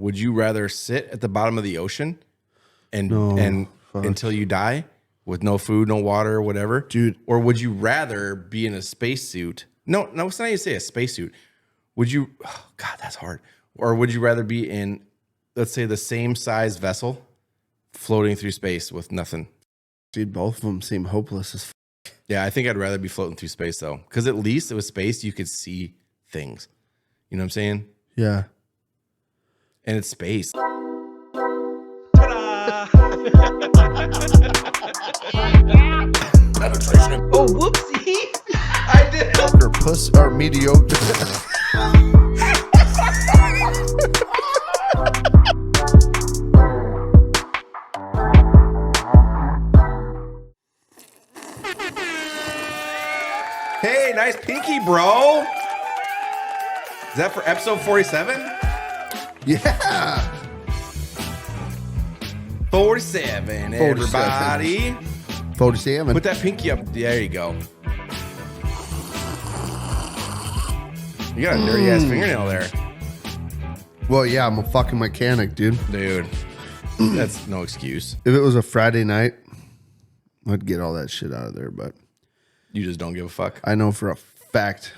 Would you rather sit at the bottom of the ocean and until you die with no food, no water, or whatever, dude? Or would you rather be in a spacesuit? No, it's not even say a spacesuit. Would you? Oh God, that's hard. Or would you rather be in, let's say, the same size vessel, floating through space with nothing? Dude, both of them seem hopeless as. Yeah, I think I'd rather be floating through space though, because at least it was space. You could see things. You know what I'm saying? Yeah. And it's space. Oh, whoopsie. I did. Or puss or mediocre. Hey, nice pinky, bro. Is that for episode 47? Yeah. 47, everybody. 47. Put that pinky up. There you go. You got a dirty ass fingernail there. Well, yeah, I'm a fucking mechanic, dude. Dude, that's no excuse. If it was a Friday night, I'd get all that shit out of there, but You just don't give a fuck. I know for a fact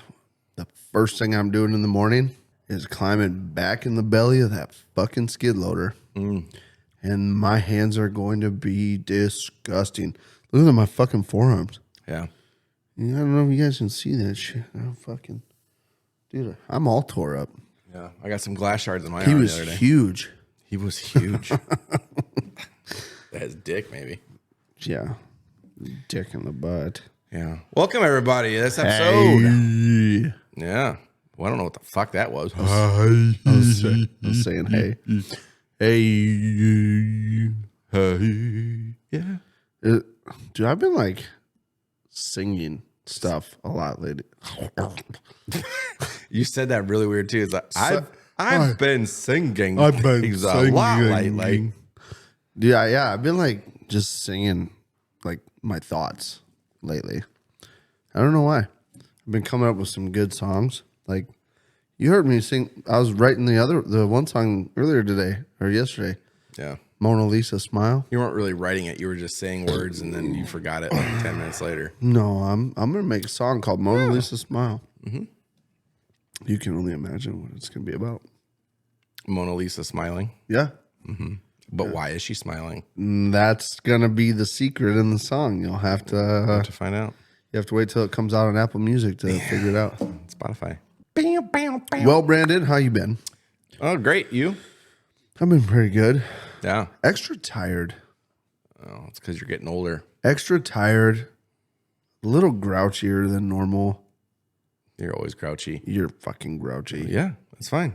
the first thing I'm doing in the morning is climbing back in the belly of that fucking skid loader. And my hands are going to be disgusting. Look at my fucking forearms. Yeah. I don't know if you guys can see that shit. Dude, I'm all tore up. Yeah. I got some glass shards in my He arm was the other day. huge. He was huge. His dick, maybe. Yeah. Dick in the butt. Yeah. Welcome, everybody, to this episode. Hey. Yeah. Well, I don't know what the fuck that was. I was saying, hey. Hey. Hey. Yeah. Dude, I've been like singing stuff a lot lately. You said that really weird too. It's like I've been singing. I've been things singing a lot lately. Yeah. I've been like just singing like my thoughts lately. I don't know why. I've been coming up with some good songs. Like you heard me sing. I was writing the one song earlier today or yesterday. Yeah. Mona Lisa Smile. You weren't really writing it. You were just saying words and then you forgot it like 10 minutes later. No, I'm gonna make a song called Mona Lisa Smile. Mm-hmm. You can only imagine what it's gonna be about. Mona Lisa smiling. Yeah. Mm-hmm. But why is she smiling? That's gonna be the secret in the song. You'll have to find out. You have to wait till it comes out on Apple Music to figure it out. Spotify. Well, Brandon, how you been? Oh, great. You? I've been pretty good. Yeah. Extra tired. Oh, it's because you're getting older. Extra tired. A little grouchier than normal. You're always grouchy. You're fucking grouchy. Yeah, that's fine.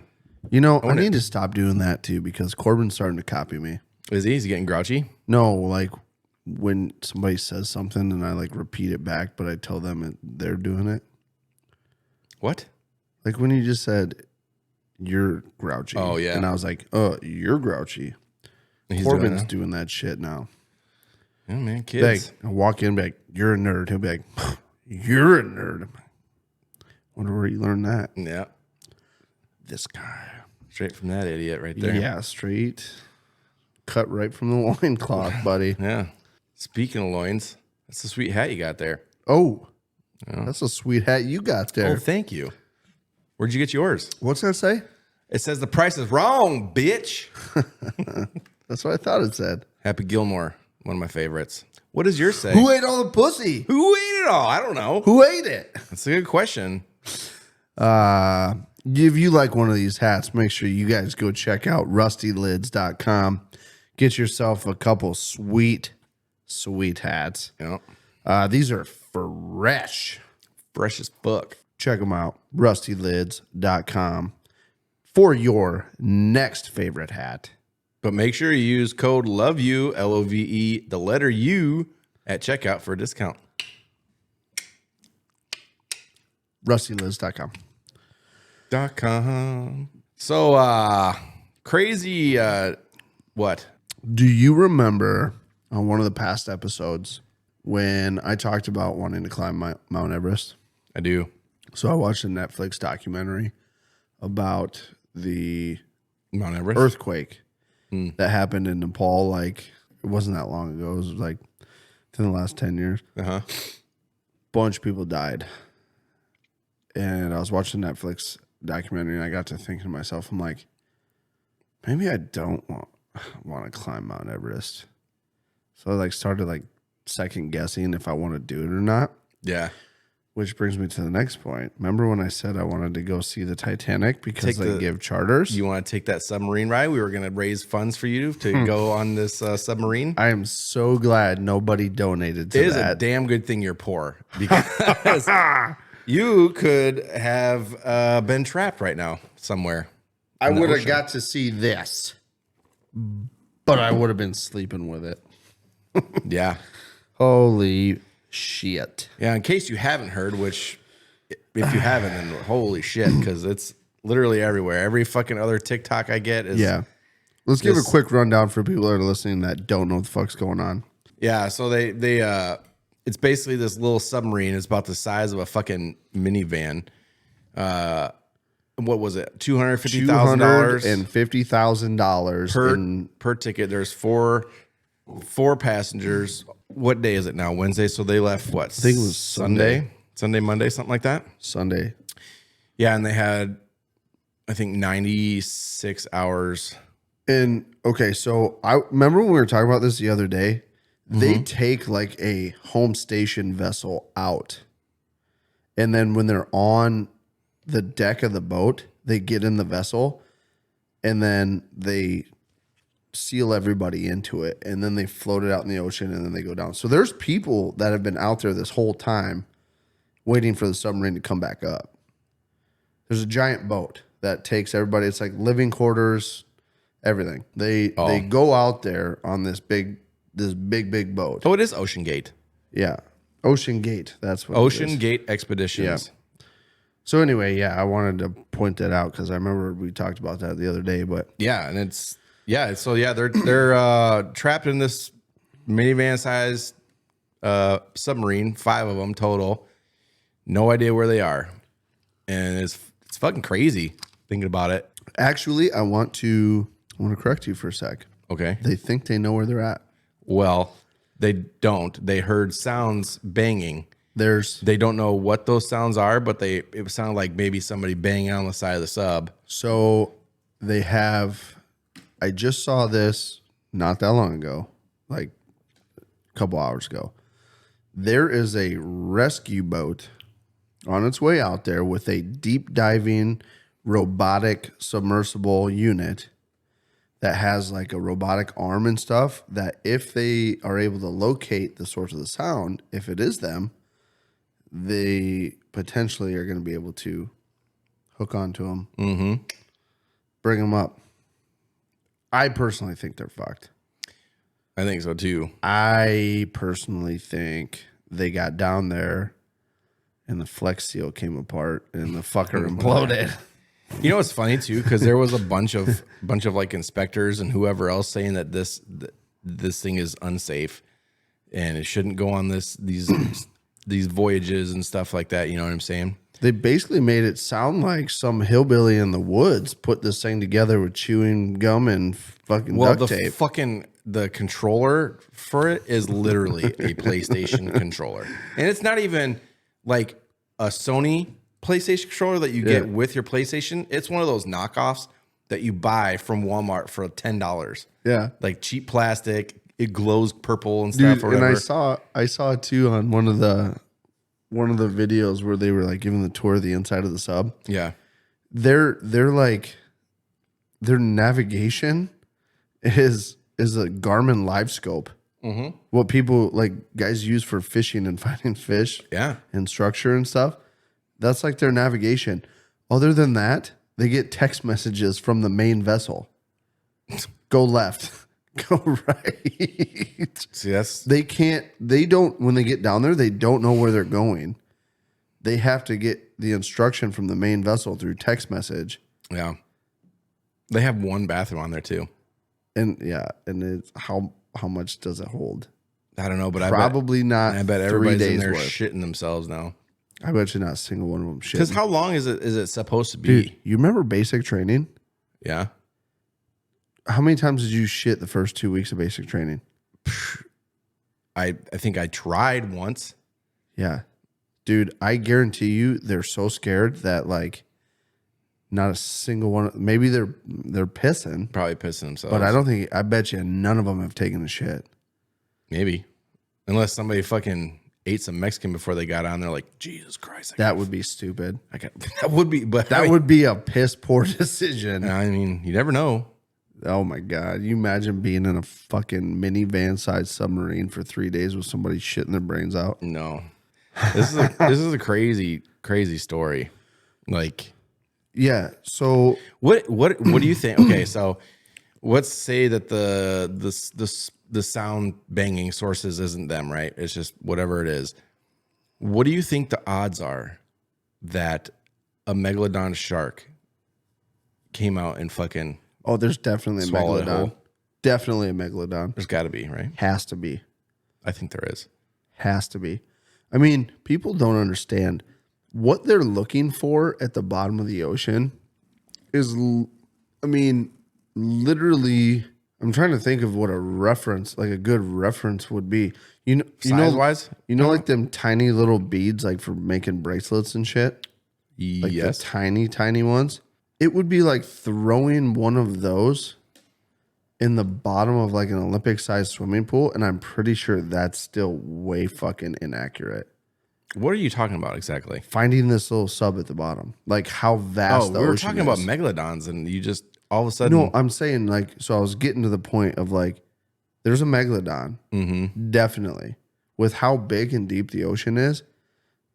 You know, I need to stop doing that too because Corbin's starting to copy me. Is he? Is he getting grouchy? No, like when somebody says something and I like repeat it back, but I tell them they're doing it. What? Like when you just said, you're grouchy. Oh, yeah. And I was like, oh, you're grouchy. Corbin's doing that shit now. Yeah, man, kids. Like, I walk in and be like, you're a nerd. He'll be like, you're a nerd. I'm like, wonder where you learned that. Yeah. This guy. Straight from that idiot right there. Yeah, straight. Cut right from the loincloth, buddy. Yeah. Speaking of loins, that's a sweet hat you got there. Oh, that's a sweet hat you got there. Oh, thank you. Where'd you get yours? What's that say? It says the price is wrong, bitch. That's what I thought it said. Happy Gilmore, one of my favorites. What does yours say? Who ate all the pussy? Who ate it all? I don't know. Who ate it? That's a good question. If you like one of these hats, make sure you guys go check out rustylids.com. Get yourself a couple sweet hats. Yeah. These are fresh. Fresh as fuck. Check them out. rustylids.com for your next favorite hat. But make sure you use code LOVEYOU, LOVE, the letter U, at checkout for a discount. rustylids.com. .com. So, crazy, what? Do you remember on one of the past episodes when I talked about wanting to climb Mount Everest? I do. So I watched a Netflix documentary about the Mount Everest. earthquake that happened in Nepal. Like, it wasn't that long ago. It was like within the last 10 years. Uh-huh. Bunch of people died. And I was watching Netflix documentary and I got to thinking to myself, I'm like, maybe I don't want to climb Mount Everest. So I like started like second guessing if I want to do it or not. Yeah. Which brings me to the next point. Remember when I said I wanted to go see the Titanic because they give charters? You want to take that submarine ride? We were going to raise funds for you to go on this submarine. I am so glad nobody donated to It is that. a damn good thing you're poor because you could have been trapped right now somewhere. I would have got to see this, but I would have been sleeping with it. Yeah. Holy shit. Yeah. In case you haven't heard, which if you haven't, then holy shit, because it's literally everywhere. Every fucking other TikTok I get is. Yeah. Let's give a quick rundown for people that are listening that don't know what the fuck's going on. Yeah. So it's basically this little submarine. It's about the size of a fucking minivan. What was it? $250,000 $250,000 per ticket. There's four passengers. What day is it now? Wednesday. So they left what? I think it was Sunday, Monday, something like that. Sunday. Yeah, and they had, I think, 96 hours. And okay, so I remember when we were talking about this the other day. They take like a home station vessel out, and then when they're on the deck of the boat, they get in the vessel, and then they seal everybody into it, and then they float it out in the ocean, and then they go down. So there's people that have been out there this whole time waiting for the submarine to come back up. There's a giant boat that takes everybody. It's like living quarters, everything. They go out there on this big boat. Oh, it is OceanGate. Yeah. OceanGate. That's what it is. OceanGate Expeditions. Yeah. So anyway, yeah, I wanted to point that out because I remember we talked about that the other day. But Yeah, and they're trapped in this minivan sized submarine, 5 of them total. No idea where they are. And it's fucking crazy thinking about it. actually, I want to correct you for a sec. Okay. They think they know where they're at. Well, they don't. They heard sounds banging. They don't know what those sounds are, but it sounded like maybe somebody banging on the side of the sub. So they have, I just saw this not that long ago, like a couple hours ago. There is a rescue boat on its way out there with a deep diving robotic submersible unit that has like a robotic arm and stuff, that if they are able to locate the source of the sound, if it is them, they potentially are going to be able to hook onto them, bring them up. I personally think they're fucked. I think so too. I personally think they got down there and the Flex Seal came apart and the fucker imploded. You know what's funny too, because there was a bunch of like inspectors and whoever else saying that this thing is unsafe and it shouldn't go on these voyages and stuff like that. You know what I'm saying? They basically made it sound like some hillbilly in the woods put this thing together with chewing gum and fucking duct tape. The controller for it is literally a PlayStation controller, and it's not even like a Sony PlayStation controller that you get with your PlayStation. It's one of those knockoffs that you buy from Walmart for $10. Yeah, like cheap plastic. It glows purple and stuff. Dude, or whatever. and I saw it too on one of the videos where they were like giving the tour of the inside of the sub. Yeah, they're like their navigation is a Garmin Live Scope. What people like guys use for fishing and finding fish. Yeah, and structure and stuff. That's like their navigation. Other than that, they get text messages from the main vessel. Go left. Go right. see they don't, when they get down there, they don't know where they're going. They have to get the instruction from the main vessel through text message. Yeah. They have one bathroom on there too. And it's how much does it hold? I don't know, but probably not. I bet 3 everybody's days in there worth. shitting themselves now. I bet you not a single one of them shit. Because how long is it supposed to be? Dude, you remember basic training? Yeah. How many times did you shit the first 2 weeks of basic training? I think I tried once. Yeah. Dude, I guarantee you they're so scared that like not a single one, maybe they're pissing, Probably pissing themselves. but I bet you none of them have taken a shit. Maybe. Unless somebody fucking ate some Mexican before they got on, they're like, Jesus Christ. That would be stupid. That would be, but That would be a piss poor decision. I mean, you never know. Oh my God. You imagine being in a fucking minivan sized submarine for 3 days with somebody shitting their brains out? No. This is a crazy, crazy story. Like, yeah. So what do you think? Okay, so let's say that the sound banging sources isn't them, right? It's just whatever it is. What do you think the odds are that a megalodon shark came out and fucking there's definitely a swallowed it megalodon. whole? Definitely a megalodon. There's got to be, right? Has to be. I think there is. Has to be. I mean, people don't understand what they're looking for at the bottom of the ocean is, I mean, literally, I'm trying to think of what a reference, like a good reference would be. Size-wise? You know, like them tiny little beads, like for making bracelets and shit? Like Yes. the tiny, tiny ones. It would be like throwing one of those in the bottom of like an Olympic-sized swimming pool, and I'm pretty sure that's still way fucking inaccurate. What are you talking about exactly? Finding this little sub at the bottom, like how vast the we were ocean talking about is. megalodons, and you just all of a sudden. No, I'm saying like, so I was getting to the point of like, there's a megalodon, definitely. With how big and deep the ocean is,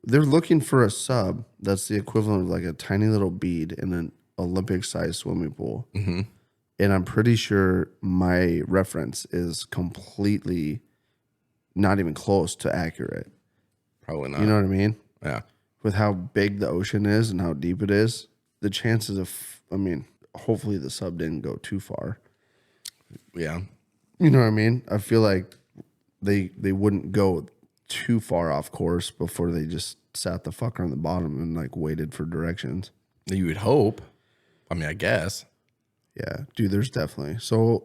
they're looking for a sub that's the equivalent of like a tiny little bead in an Olympic-sized swimming pool. And I'm pretty sure my reference is completely not even close to accurate. Probably not. You know what I mean? Yeah. With how big the ocean is and how deep it is, the chances of, I mean, hopefully the sub didn't go too far. Yeah. You know what I mean? I feel like they wouldn't go too far off course before they just sat the fucker on the bottom and like waited for directions. You would hope. I mean, I guess. Yeah, dude, there's definitely. So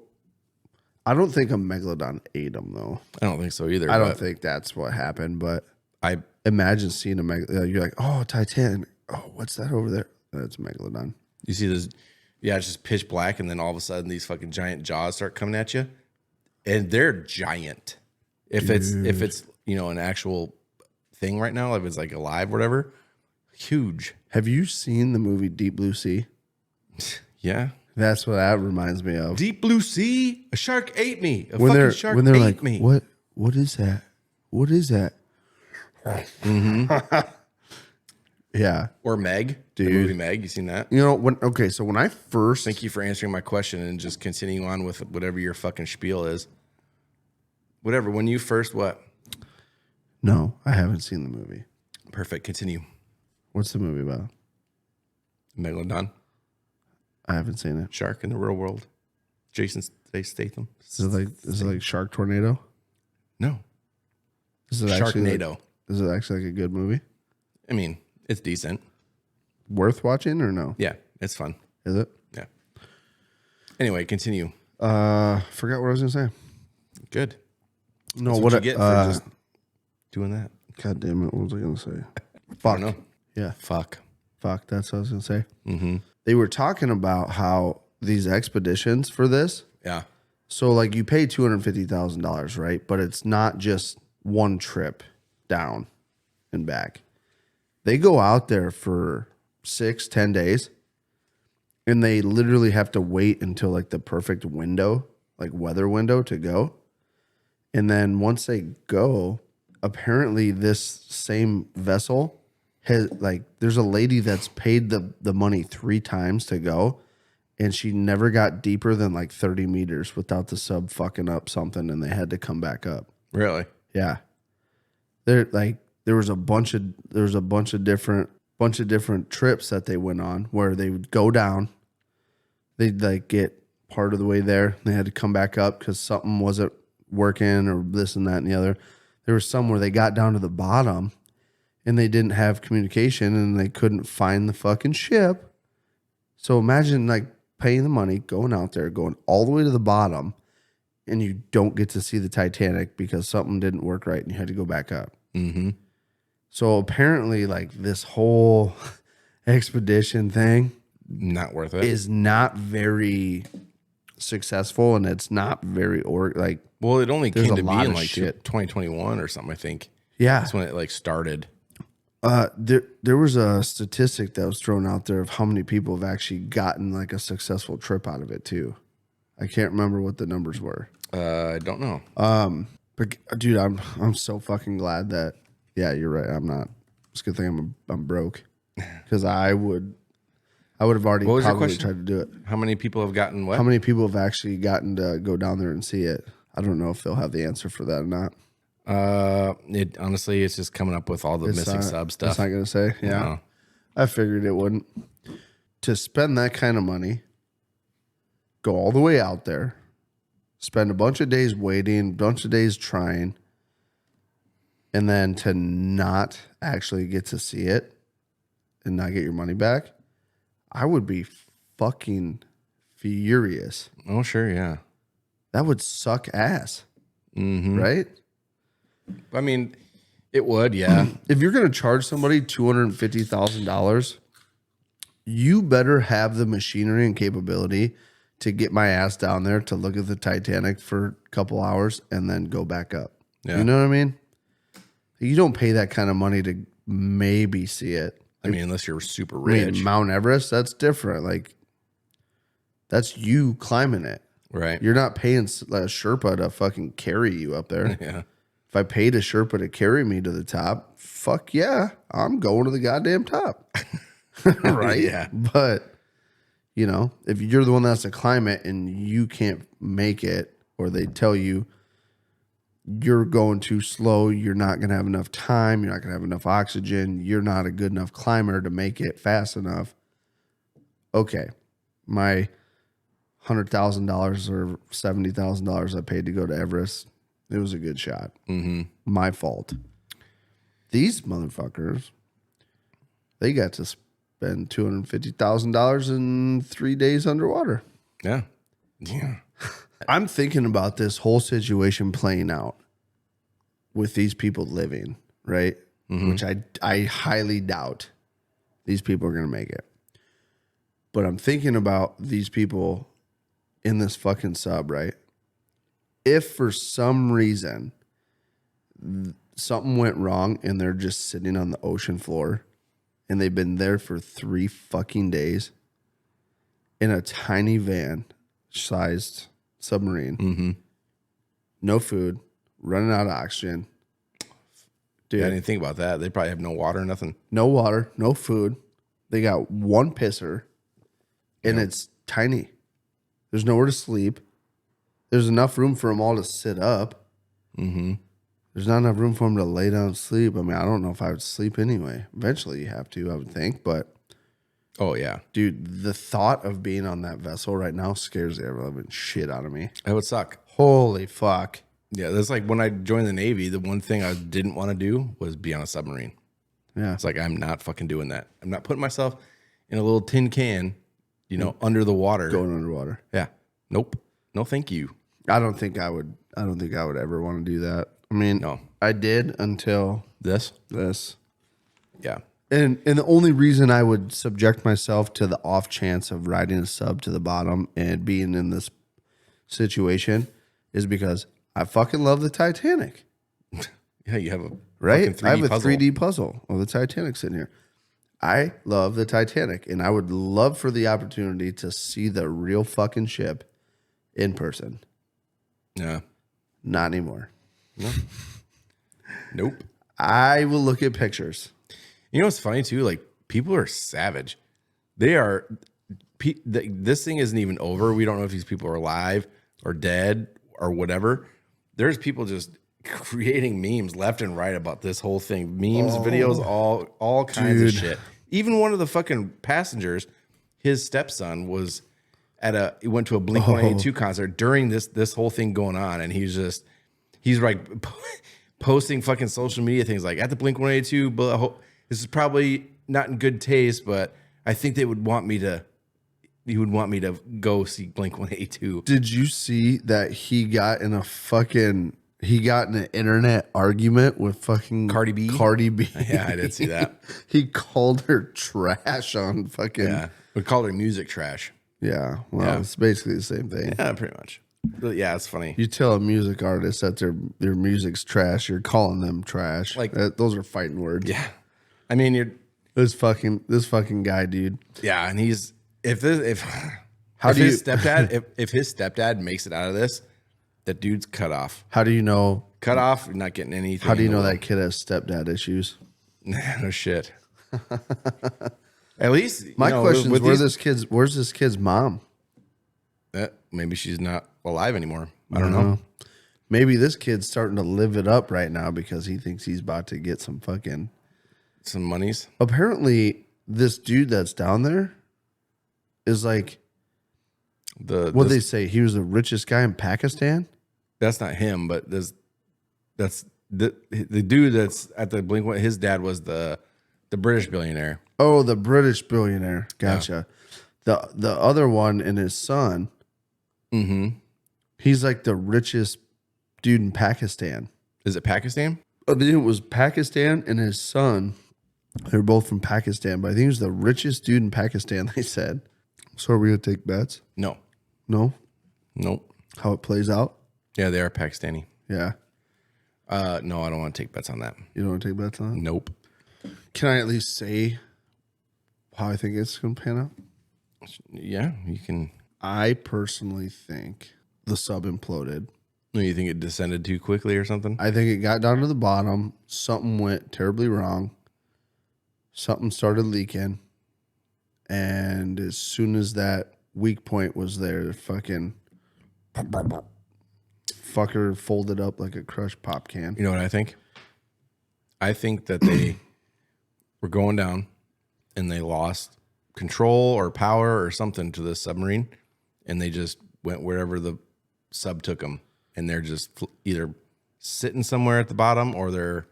I don't think a megalodon ate them though. I don't think so either. I don't think that's what happened, but I imagine seeing a megalodon. You're like, oh, Titan. Oh, what's that over there? That's a megalodon. You see this, yeah, it's just pitch black, and then all of a sudden these fucking giant jaws start coming at you, and they're giant. If it's an actual thing right now, if it's like alive, or whatever, huge. Have you seen the movie Deep Blue Sea? Yeah. That's what that reminds me of. Deep blue sea, a shark ate me. When they're ate like, me. What is that? What is that? Yeah. Or Meg, Dude. the movie Meg. You seen that? You know, when I first Thank you for answering my question and just continue on with whatever your fucking spiel is. Whatever. When you first what? No, I haven't seen the movie. Perfect. Continue. What's the movie about? Megalodon. I haven't seen it. Shark in the real world. Jason Statham. Is it like Shark Tornado? No. Is it actually Sharknado. is it actually like a good movie? I mean, it's decent. Worth watching or no? Yeah, it's fun. Is it? Yeah. Anyway, continue. Forgot what I was gonna say. Good. No, That's what you get for just doing that. God damn it! What was I gonna say? I Fuck. don't know. Yeah. Fuck. That's what I was gonna say. They were talking about how these expeditions for this. Yeah. So like you pay $250,000, right? But it's not just one trip down and back. They go out there for 6-10 days, and they literally have to wait until like the perfect window, like weather window to go. And then once they go, apparently this same vessel has like, there's a lady that's paid the money 3 times to go, and she never got deeper than like 30 meters without the sub fucking up something, and they had to come back up. Really? Yeah. There was a bunch of different trips that they went on where they would go down, they'd like get part of the way there, they had to come back up because something wasn't working or this and that and the other. There was some where they got down to the bottom and they didn't have communication and they couldn't find the fucking ship. So imagine like paying the money, going out there, going all the way to the bottom, and you don't get to see the Titanic because something didn't work right and you had to go back up. Mm-hmm. So apparently, like, this whole expedition thing Not worth it. is not very successful, and it's not very Well, it only there's came a to be lot in of like shit. 2021 or something, I think. yeah. That's when it like started. There was a statistic that was thrown out there of how many people have actually gotten like a successful trip out of it too. I can't remember what the numbers were. I don't know. But dude, I'm so fucking glad that you're right. I'm not. It's a good thing I'm broke because I would have already What was your probably question? tried to do it. How many people have gotten what? How many people have actually gotten to go down there and see it? I don't know if they'll have the answer for that or not. It honestly, it's just coming up with all the missing sub stuff. It's not gonna say. Yeah, No. I figured it wouldn't. To spend that kind of money, go all the way out there, spend a bunch of days waiting, a bunch of days trying, and then to not actually get to see it and not get your money back, I would be fucking furious. Oh, sure, yeah. That would suck ass, right? I mean, it would, yeah. If you're going to charge somebody $250,000, you better have the machinery and capability to get my ass down there to look at the Titanic for a couple hours and then go back up. Yeah. You know what I mean? You don't pay that kind of money to maybe see it. I mean, unless you're super I rich, mean, Mount Everest, that's different. Like, that's you climbing it. right? You're not paying a Sherpa to fucking carry you up there. Yeah. If I paid a Sherpa to carry me to the top, fuck yeah, I'm going to the goddamn top. Right? Yeah. But, you know, if you're the one that has to climb it and you can't make it, or they tell you you're going too slow, you're not going to have enough time, you're not going to have enough oxygen, you're not a good enough climber to make it fast enough. Okay, my $100,000 or $70,000 I paid to go to Everest, it was a good shot. Mm-hmm. My fault. These motherfuckers, they got to spend $250,000 in 3 days underwater. Yeah. Yeah. I'm thinking about this whole situation playing out with these people living, right? Which I highly doubt these people are going to make it. But I'm thinking about these people in this fucking sub, right? If for some reason something went wrong and they're just sitting on the ocean floor and they've been there for 3 fucking days in a tiny van sized submarine, no food, running out of oxygen. Dude, I didn't think about that. They probably have no water, nothing. no water, no food. They got one pisser and it's tiny. There's nowhere to sleep. There's enough room for them all to sit up. There's not enough room for them to lay down and sleep. I mean, I don't know if I would sleep anyway. Eventually you have to, I would think. But, Oh, yeah. dude, the thought of being on that vessel right now scares the ever-living shit out of me. That would suck. Holy fuck. Yeah, that's like when I joined the Navy, the one thing I didn't want to do was be on a submarine. Yeah. It's like, I'm not fucking doing that. I'm not putting myself in a little tin can, you know, under the water. Going underwater. Yeah. Nope. No, thank you. I don't think I would ever want to do that. I mean, No. I did until This? this. Yeah. And the only reason I would subject myself to the off chance of riding a sub to the bottom and being in this situation is because I fucking love the Titanic. Yeah, you have a Right? fucking I have a 3D puzzle. 3D puzzle of the Titanic sitting here. I love the Titanic, and I would love for the opportunity to see the real fucking ship in person. Yeah. Not anymore. Nope. I will look at pictures. You know what's funny too? Like, people are savage. They are. This thing isn't even over. We don't know if these people are alive or dead or whatever. There's people just creating memes left and right about this whole thing. Memes, videos, all kinds of shit. Even one of the fucking passengers, his stepson was he went to a Blink-182 concert during this whole thing going on, and he's like posting fucking social media things like at the Blink-182, but this is probably not in good taste, but I think they would want me to you would want me to go see Blink-182. Did you see that he got in an internet argument with fucking Cardi B? Cardi B. Yeah, I did see that. He called her trash on fucking. Yeah. We called her music trash. Yeah. Well, Yeah. it's basically the same thing. Yeah, pretty much. But yeah, it's funny. You tell a music artist that their music's trash, you're calling them trash. Like- those are fighting words. Yeah. I mean, This fucking guy, dude. yeah, and he's if his stepdad makes it out of this, that dude's cut off. How do you know? Cut off, you're not getting anything. How do you know that kid has stepdad issues? No shit. At least My question is, where's this kid's mom? Maybe she's not alive anymore. I don't know. Maybe this kid's starting to live it up right now because he thinks he's about to get some fucking. Some monies. Apparently, this dude that's down there is like, what they say? He was the richest guy in Pakistan. That's not him, but that's the dude that's at the Blink. His dad was the British billionaire. Oh, the British billionaire. Gotcha. Yeah. The other one and his son. Mm-hmm. He's like the richest dude in Pakistan. Is it Pakistan? I think it was Pakistan and his son. They're both from Pakistan, but I think he was the richest dude in Pakistan, they said. So are we going to take bets? No. No? Nope. How it plays out? Yeah, they are Pakistani. Yeah. No, I don't want to take bets on that. You don't want to take bets on it? Nope. Can I at least say how I think it's going to pan out? Yeah, you can. I personally think the sub imploded. You think it descended too quickly or something? I think it got down to the bottom. Something went terribly wrong. Something started leaking. And as soon as that weak point was there, the fucking fucker folded up like a crushed pop can. You know what I think? I think that they were going down and they lost control or power or something to the submarine, and they just went wherever the sub took them, and they're just either sitting somewhere at the bottom or they're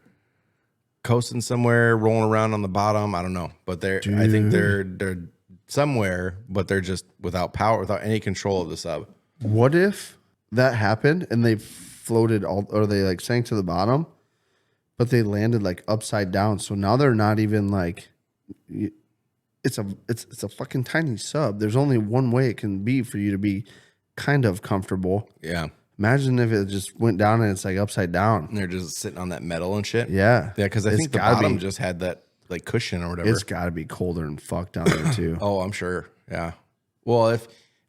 coasting somewhere, rolling around on the bottom. I don't know, but I think they're somewhere, but they're just without power, without any control of the sub. What if that happened and they floated or they like sank to the bottom, but they landed like upside down? So now they're not even like, it's a fucking tiny sub. There's only one way it can be for you to be kind of comfortable. Yeah. Imagine if it just went down and it's like upside down. And they're just sitting on that metal and shit. Yeah. Yeah, because I think the bottom just had that like cushion or whatever. It's got to be colder and fuck down there too. Oh, I'm sure. Yeah. Well,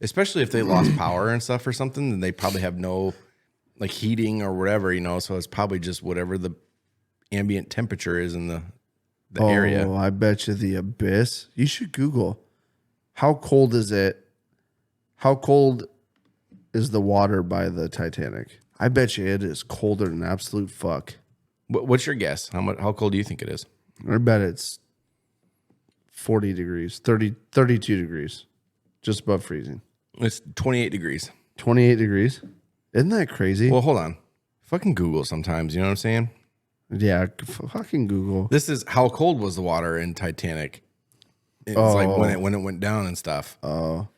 especially if they lost power and stuff or something, then they probably have no like heating or whatever, so it's probably just whatever the ambient temperature is in the area. Oh, I bet you the abyss. You should Google how cold is it? How cold is the water by the Titanic? I bet you it is colder than absolute fuck. What's your guess? How cold do you think it is? I bet it's 40 degrees, 32 degrees, just above freezing. It's 28 degrees. 28 degrees? Isn't that crazy? Well, hold on. Fucking Google sometimes, you know what I'm saying? Yeah, fucking Google. This is how cold was the water in Titanic. It's like when it went down and stuff. Oh.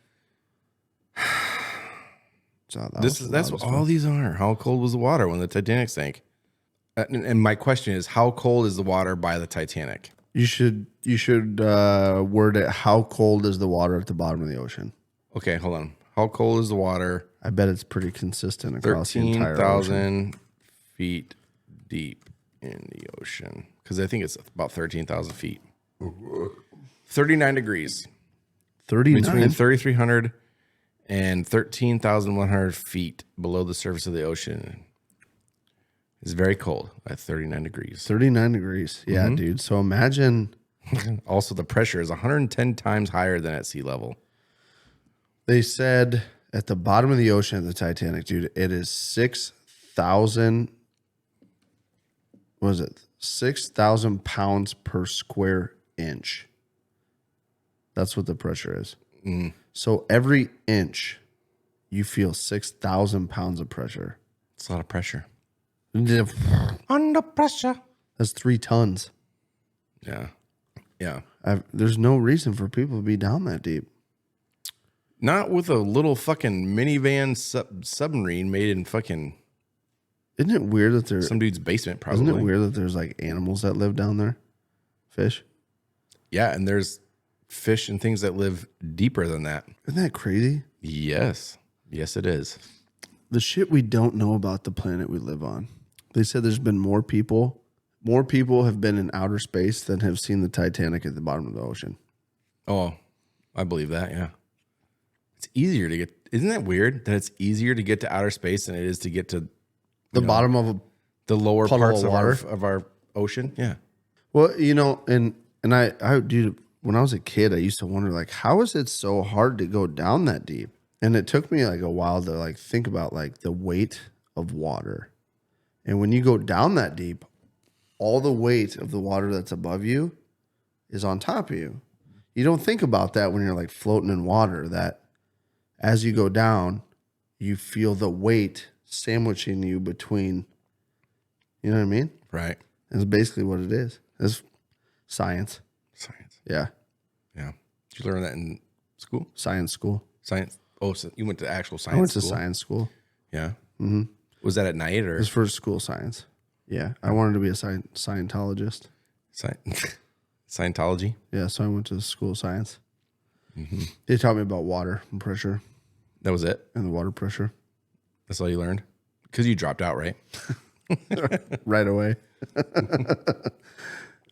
That's what all these are. How cold was the water when the Titanic sank? And my question is, how cold is the water by the Titanic? You should word it, how cold is the water at the bottom of the ocean? Okay, hold on. How cold is the water? I bet it's pretty consistent across the entire ocean. 13,000 feet deep in the ocean. Because I think it's about 13,000 feet. 39 degrees. 39? Between 3,300 and 13,100 feet below the surface of the ocean. It's very cold at 39 degrees. 39 degrees. Yeah, dude. So imagine. Also, the pressure is 110 times higher than at sea level. They said at the bottom of the ocean at the Titanic, dude, it is 6,000. What is it? 6,000 pounds per square inch. That's what the pressure is. So every inch, you feel 6,000 pounds of pressure. It's a lot of pressure. Under pressure. That's 3 tons. Yeah. Yeah. There's no reason for people to be down that deep. Not with a little fucking minivan submarine made in fucking Isn't it weird that there's some dude's basement, probably. Isn't it weird that there's like animals that live down there? Fish? Yeah, and there's fish and things that live deeper than that. Isn't that crazy? Yes. Yes, it is. The shit we don't know about the planet we live on. They said there's been more people have been in outer space than have seen the Titanic at the bottom of the ocean. Oh, I believe that, yeah. It's easier to get, isn't that weird that it's easier to get to outer space than it is to get to The bottom of the lower puddle parts of water? of our ocean? Yeah. Well, you know, and I dude, when I was a kid, I used to wonder like, how is it so hard to go down that deep? And it took me like a while to like think about like the weight of water. And when you go down that deep, all the weight of the water that's above you is on top of you. You don't think about that when you're like floating in water, that as you go down, you feel the weight sandwiching you between, you know what I mean? Right. That's basically what it is. It's science. Science. Yeah. Yeah. Did you learn that in school? Science school. Science. Oh, so you went to actual science I went to school? science school. Yeah. Mm-hmm. Was that at night or? It was for school science. Yeah. I wanted to be a Scientologist. Scientology? Yeah. So I went to school of science. Mm-hmm. They taught me about water and pressure That was it? and the water pressure That's all you learned? Because you dropped out, right? right away.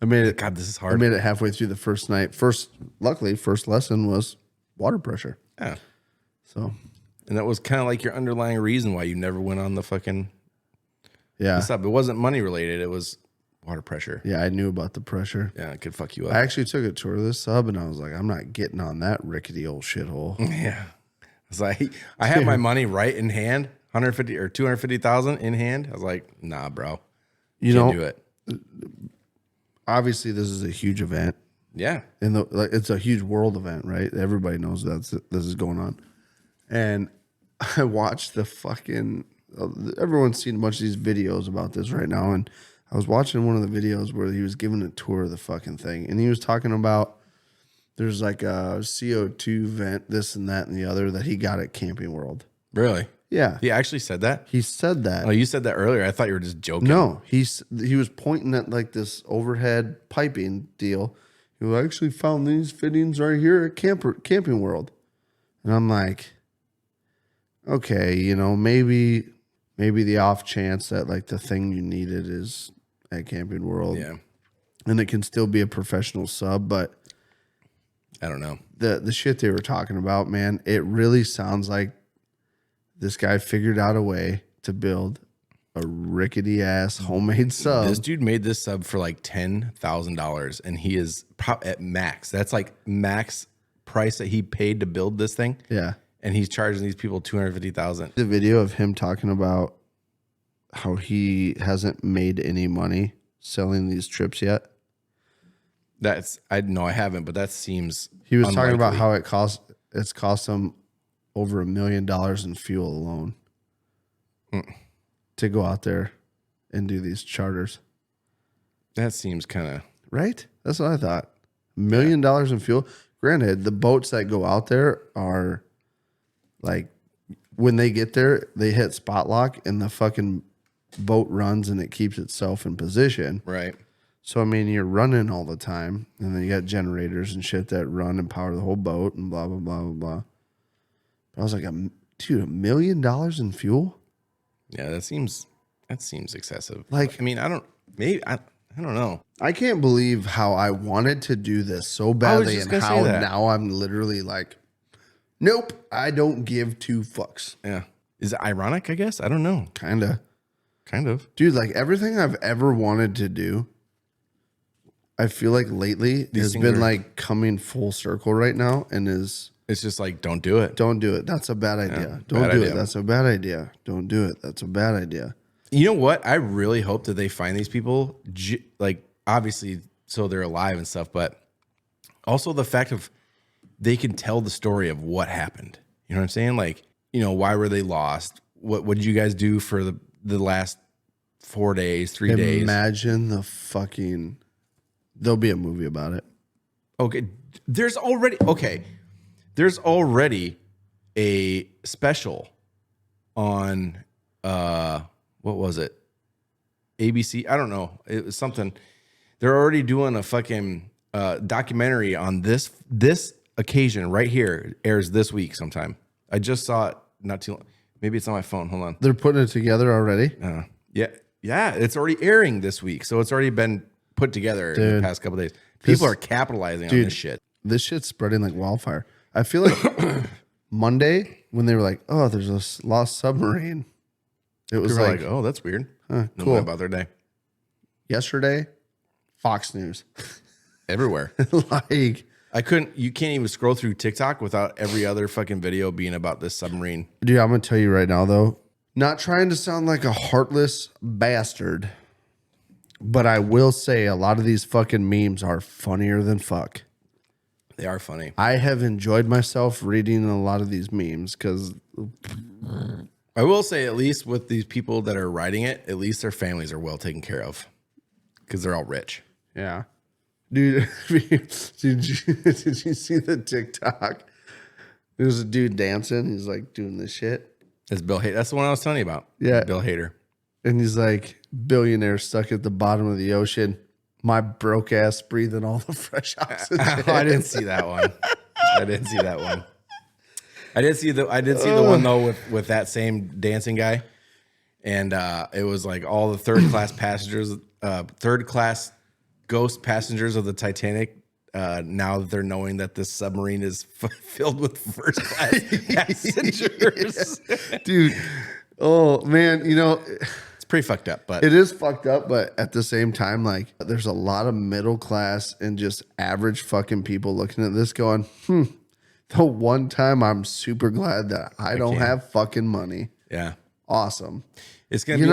I made it. God, this is I hard. made it halfway through the first night. Luckily, first lesson was water pressure. Yeah. So, And that was kind of like your underlying reason why you never went on the fucking yeah. sub. It wasn't money related. It was water pressure. Yeah, I knew about the pressure. Yeah, it could fuck you up. I actually took a tour of this sub and I was like, I'm not getting on that rickety old shithole. Yeah. It's like, I had my money right in hand, 150 or 250,000 in hand. I was like, nah, bro. You Can't know, do it. obviously this is a huge event. Yeah. And it's a huge world event, right? Everybody knows this is going on. And I watched the fucking, everyone's seen a bunch of these videos about this right now. And I was watching one of the videos where he was giving a tour of the fucking thing. And he was talking about there's like a CO2 vent, this and that and the other that he got at Camping World. Really? Yeah. He actually said that? He said that. Oh, you said that earlier. I thought you were just joking. No, he was pointing at like this overhead piping deal. He actually found these fittings right here at Camping World. And I'm like, okay, you know, maybe the off chance that like the thing you needed is at Camping World. Yeah. And it can still be a professional sub, but I don't know. the shit they were talking about, man, it really sounds like this guy figured out a way to build a rickety ass homemade sub. This dude made this sub for like $10,000 and he is at max. That's like max price that he paid to build this thing. Yeah. And he's charging these people $250,000. The video of him talking about how he hasn't made any money selling these trips yet. I haven't, but that seems He was talking about unlikely. how it's cost him over $1 million in fuel alone to go out there and do these charters. That seems kind of Right? That's what I thought. $1 million in fuel. Granted, the boats that go out there are like when they get there, they hit spot lock and the fucking boat runs and it keeps itself in position. right. So, I mean, you're running all the time, and then you got generators and shit that run and power the whole boat and blah, blah, blah, blah, blah. But I was like, dude, $1 million in fuel? Yeah, that seems excessive. Like- I mean, I don't know. I can't believe how I wanted to do this so badly just and gonna say how that. now I'm literally like, nope, I don't give two fucks. Yeah. Is it ironic, I guess? I don't know. Kind of. Kind of. Dude, like everything I've ever wanted to do, I feel like lately has things been are- like coming full circle right now and is... It's just like, don't do it. Don't do it. That's a bad idea. Don't bad do idea. it. That's a bad idea. Don't do it. That's a bad idea. You know what? I really hope that they find these people, like, obviously, so they're alive and stuff, but also the fact of they can tell the story of what happened. You know what I'm saying? Like, you know, why were they lost? What did you guys do for the last 4 days, 3 days? Imagine the fucking... There'll be a movie about it. Okay. There's already a special on what was it? ABC? I don't know. It was something. They're already doing a fucking documentary on this occasion right here. It airs this week sometime. I just saw it not too long. Maybe it's on my phone. Hold on. They're putting it together already. Yeah. It's already airing this week, so it's already been put together in the past couple of days. People are capitalizing on this shit. This shit's spreading like wildfire. I feel like Monday when they were like, "Oh, there's a lost submarine," it was like, "Oh, that's weird." Cool. No way about their day. Yesterday, Fox News Everywhere. like. You can't even scroll through TikTok without every other fucking video being about this submarine. Dude, I'm going to tell you right now, though, not trying to sound like a heartless bastard, but I will say a lot of these fucking memes are funnier than fuck. They are funny. I have enjoyed myself reading a lot of these memes because I will say, at least with these people that are writing it, at least their families are well taken care of because they're all rich. yeah. Dude, did you see the TikTok? There's a dude dancing. He's like doing this shit. It's Bill Hader. That's the one I was telling you about. Yeah. Bill Hader. And he's like, billionaire stuck at the bottom of the ocean. My broke ass breathing all the fresh oxygen. I didn't see that one. I did see the one though with that same dancing guy. And it was like all the third class ghost passengers of the Titanic, now that they're knowing that this submarine is filled with first class passengers. Dude, oh man, It's pretty fucked up, but it is fucked up, but at the same time, like there's a lot of middle class and just average fucking people looking at this going, the one time I'm super glad that I don't have fucking money. yeah. Awesome. It's gonna be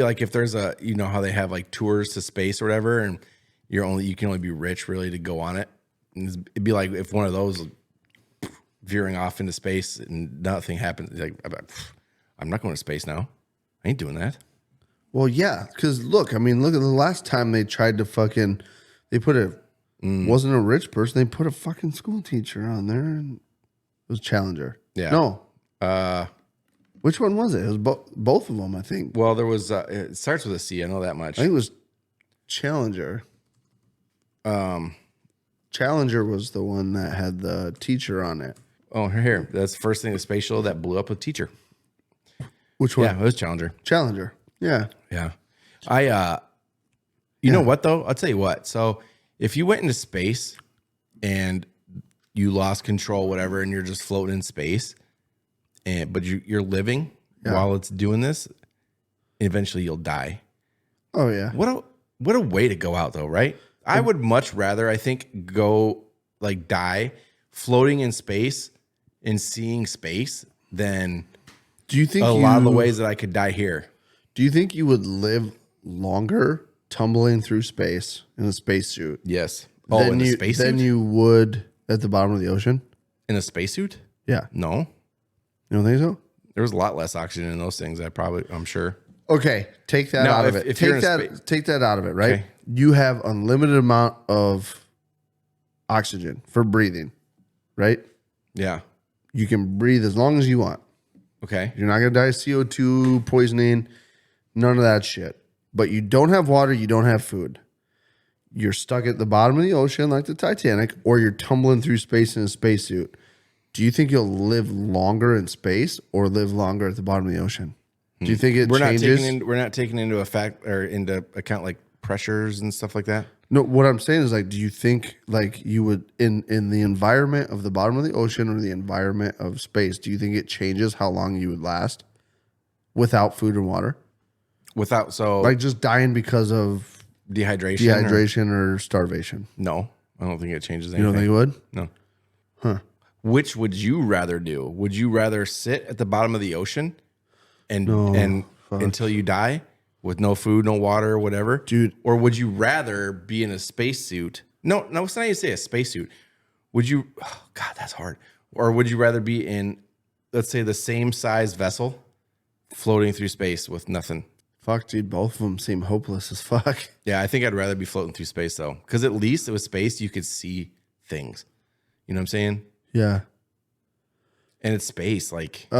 like if there's a how they have like tours to space or whatever, and you can only be rich really to go on it. And it'd be like if one of those veering off into space and nothing happens. Like I'm not going to space now. I ain't doing that. Well, yeah, because look at the last time they tried to wasn't a rich person. They put a fucking school teacher on there, and it was Challenger. Yeah. No. Which one was it? It was both of them, I think. Well, there was. It starts with a C. I know that much. I think it was Challenger. Challenger was the one that had the teacher on it. Oh, here. That's the first thing, the space shuttle that blew up a teacher. Which one? Yeah, it was Challenger. Challenger. Yeah. Yeah. You know what though? I'll tell you what. So if you went into space and you lost control, whatever, and you're just floating in space, but you're living while it's doing this, eventually you'll die. Oh yeah. What a way to go out though, right? I would much rather, I think, go like die floating in space and seeing space than do you think a lot of the ways that I could die here. Do you think you would live longer tumbling through space in a spacesuit? Yes. Oh, in a spacesuit? Than you would at the bottom of the ocean? In a spacesuit? Yeah. No. You don't think so? There was a lot less oxygen in those things. I'm sure. Okay, take that out of it. Take that out of it, right? Okay. You have unlimited amount of oxygen for breathing, right? Yeah. You can breathe as long as you want. Okay. You're not going to die of CO2 poisoning, none of that shit. But you don't have water, you don't have food. You're stuck at the bottom of the ocean like the Titanic, or you're tumbling through space in a spacesuit. Do you think you'll live longer in space or live longer at the bottom of the ocean? Do you think it changes? We're not taking into into account like pressures and stuff like that. No, what I'm saying is like, do you think like you would in the environment of the bottom of the ocean or the environment of space, do you think it changes how long you would last without food and water? Like just dying because of dehydration or starvation? No, I don't think it changes anything. You don't think it would? No. Huh. Which would you rather do? Would you rather sit at the bottom of the ocean and until you die with no food, no water, whatever, dude? Or would you rather be in a spacesuit? No, it's not how you say a spacesuit. Would you? Oh, God, that's hard. Or would you rather be in, let's say, the same size vessel, floating through space with nothing? Fuck, dude, both of them seem hopeless as fuck. Yeah, I think I'd rather be floating through space though, because at least with space you could see things. You know what I'm saying? Yeah. And it's space. Like, I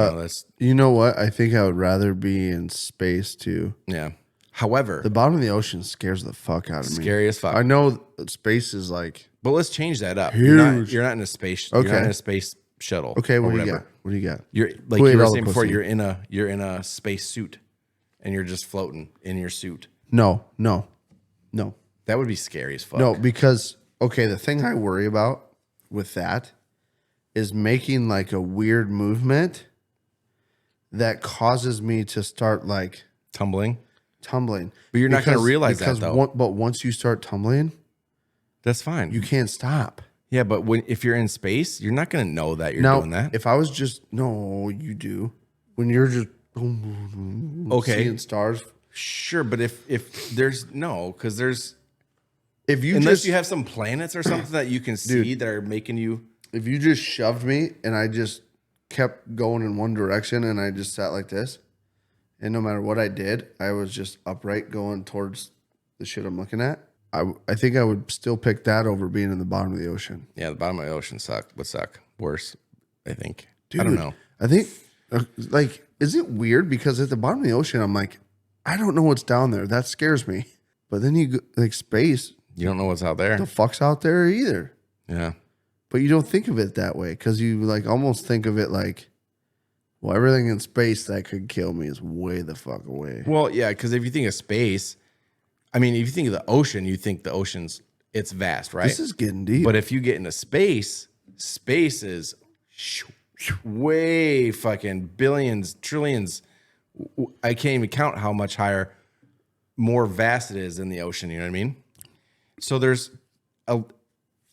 don't know, that's, You know what? I think I would rather be in space too. yeah. However, The bottom of the ocean scares the fuck out of me. scary as fuck. I know space is like But let's change that up. Huge. You're not in a space. You're not Okay. in a space shuttle. okay. or What do you whatever. got? What do you got? You're like Wait, you were roller saying before. pussy. You're in a space suit, and you're just floating in your suit. No. That would be scary as fuck. No, because okay, the thing I worry about with that is making like a weird movement that causes me to start like tumbling. tumbling. But you're not gonna realize that, though. But once you start tumbling, That's fine. you can't stop. Yeah, but if you're in space, you're not gonna know that you're Now, doing that. if I was just you do when you're just Okay. seeing stars. Sure, but if there's no, because there's If you unless just you have some planets or something that you can see that are making you. if you just shoved me and I just kept going in one direction and I just sat like this, and no matter what I did, I was just upright going towards the shit I'm looking at. I think I would still pick that over being in the bottom of the ocean. Yeah, the bottom of the ocean would suck worse. I think. I don't know. I think like is it weird because at the bottom of the ocean I'm like I don't know what's down there. That scares me. But then you go, like space, You don't know what's out there. the fuck's out there either. Yeah. But you don't think of it that way because you like almost think of it like, well, everything in space that could kill me is way the fuck away. Well, yeah, because if you think of space, I mean, if you think of the ocean, you think the ocean's it's vast, right? This is getting deep. But if you get into space, space is way fucking billions, trillions. I can't even count how much higher, more vast it is in the ocean. You know what I mean? So there's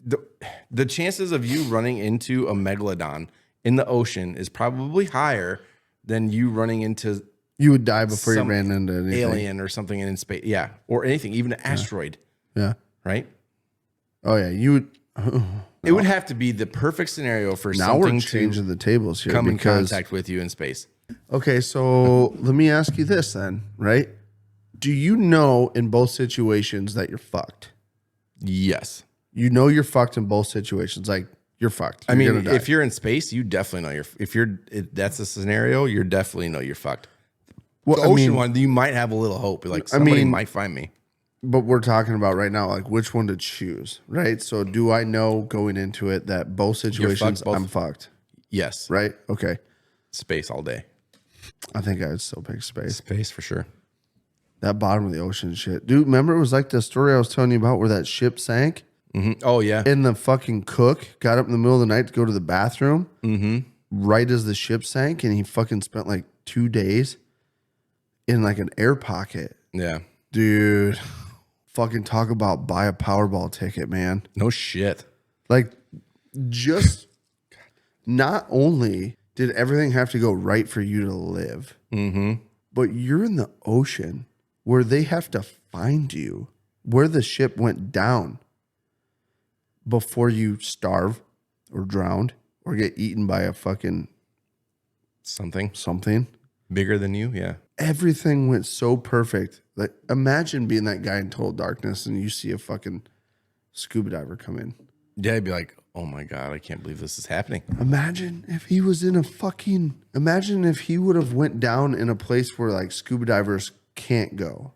the chances of you running into a megalodon in the ocean is probably higher than you running into you would die before you some ran into anything. alien or something in space. Yeah, or anything, even an asteroid, Yeah. right? Oh yeah. You would. It would have to be the perfect scenario for Now we're something changing to the tables here come in because contact with you in space. okay. So let me ask you this then, right? Do you know in both situations that you're fucked? Yes. You know you're fucked in both situations. Like you're fucked. I You're mean, gonna die. if you're in space, you definitely know if that's the scenario, you definitely know you're fucked. well, The I ocean mean, one, you might have a little hope. Like somebody might find me. but we're talking about right now, like which one to choose, right? So do I know going into it that both situations both. I'm fucked, Yes. right? Okay. Space all day. I think I would still pick space. Space for sure. That bottom of the ocean shit. Dude, remember it was like the story I was telling you about where that ship sank Oh yeah. and the fucking cook got up in the middle of the night to go to the bathroom right as the ship sank and he fucking spent like 2 days in like an air pocket. Yeah. Dude, fucking talk about buy a Powerball ticket, man. No shit. Like, just not only did everything have to go right for you to live, but you're in the ocean where they have to find you, where the ship went down before you starve or drowned or get eaten by a fucking something. Bigger than you. Yeah. Everything went so perfect. Like, imagine being that guy in total darkness and you see a fucking scuba diver come in. Yeah. I'd be like, oh my God, I can't believe this is happening. Imagine if he was in a fucking. Imagine if he would have went down in a place where like scuba divers can't go.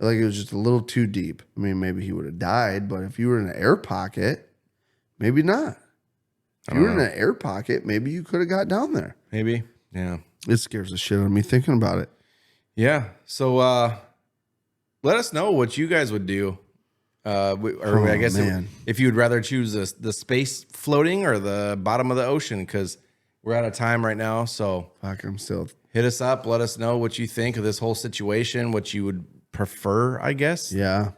Like it was just a little too deep. I mean, maybe he would have died, but if you were in an air pocket, maybe not. If you were in an air pocket, maybe you could have got down there. Maybe. Yeah. It scares the shit out of me thinking about it. Yeah. So let us know what you guys would do. I guess man. if you would rather choose the space floating or the bottom of the ocean, because we're out of time right now. So Fuck, I'm still. hit us up. Let us know what you think of this whole situation, what you would prefer, I guess. Yeah,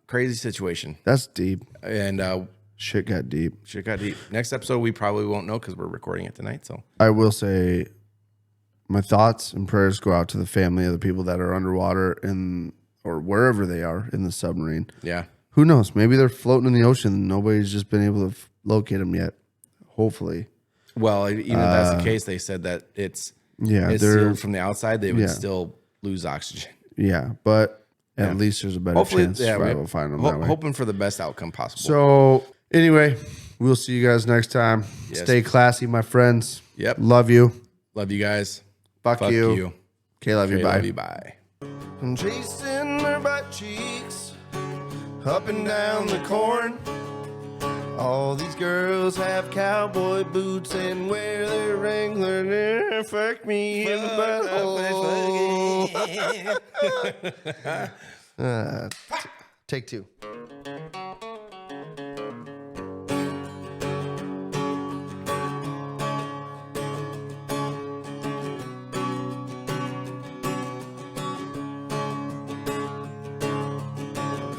Crazy situation. that's deep. And Shit got deep. shit got deep. Next episode, we probably won't know because we're recording it tonight. So I will say my thoughts and prayers go out to the family of the people that are underwater or wherever they are in the submarine. yeah. Who knows? Maybe they're floating in the ocean and nobody's just been able to locate them yet. Hopefully. Well, even if that's the case, they said that it's they're sealed from the outside. They would yeah. still lose oxygen. yeah, but at least there's a better chance yeah, to right. find them that way. Hoping for the best outcome possible. So anyway, We'll see you guys next time. Yes. Stay classy, my friends. Yep. Love you. Love you guys. Fuck you. KLYB, bye. KLYB, bye. I'm chasing her butt cheeks up and down the corn. All these girls have cowboy boots and wear their Wrangler. Fuck me in the butthole. Take two.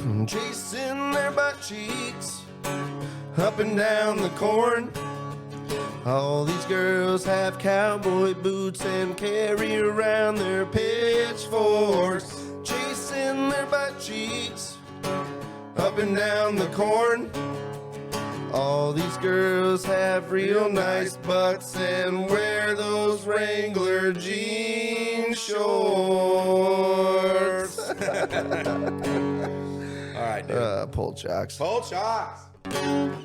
I'm chasing their butt cheeks up and down the corn. All these girls have cowboy boots and carry around their pitchforks. Chasing their butt cheeks up and down the corn. All these girls have real nice butts and wear those Wrangler jean shorts. All right, dude. Pull chocks. Pull shots.